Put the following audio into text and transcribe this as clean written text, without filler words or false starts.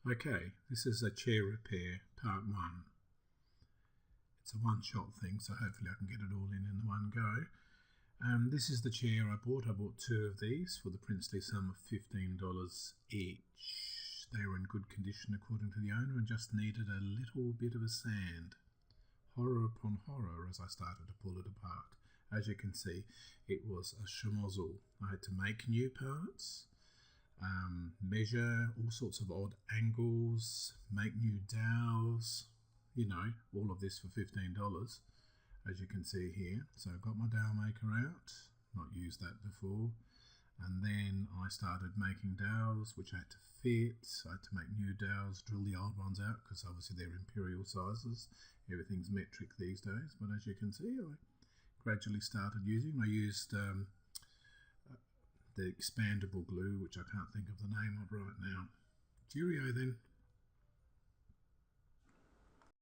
Okay, this is a chair repair, part 1. It's a one-shot thing, so hopefully I can get it all in one go. This is the chair I bought. I bought 2 of these for the princely sum of $15 each. They were in good condition according to the owner and just needed a little bit of a sand. Horror upon horror as I started to pull it apart. As you can see, it was a schmozzle. I had to make new parts, measure all sorts of odd angles, make new dowels, all of this for $15, as you can see here. So I got my dowel maker out, not used that before, and then I started making dowels which I had to fit. I had to make new dowels, drill the old ones out because obviously they're imperial sizes. Everything's metric these days, but as you can see, I gradually started using. I used the expandable glue, which I can't think of the name of right now. Cheerio then.